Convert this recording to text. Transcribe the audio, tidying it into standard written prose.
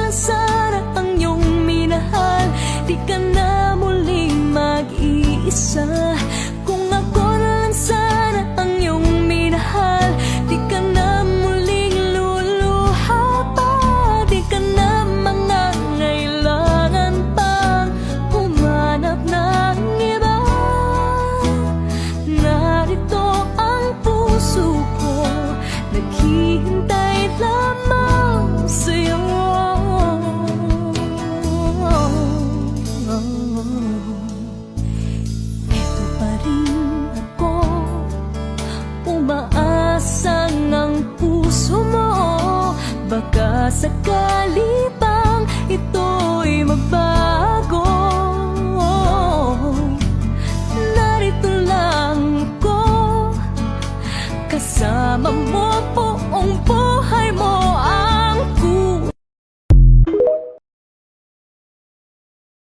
lang sana ang iyong minahal, di ka na muling mag-iisa. Kung ako na lang sana ang iyong minahal, di ka na muling luluha pa, di ka na mangangailangan pang humanap ng iba. Narito ang puso ko, naghihintay lamang sa'yo. Eto pa rin ako, umaasang ang puso mo, baka sakali pa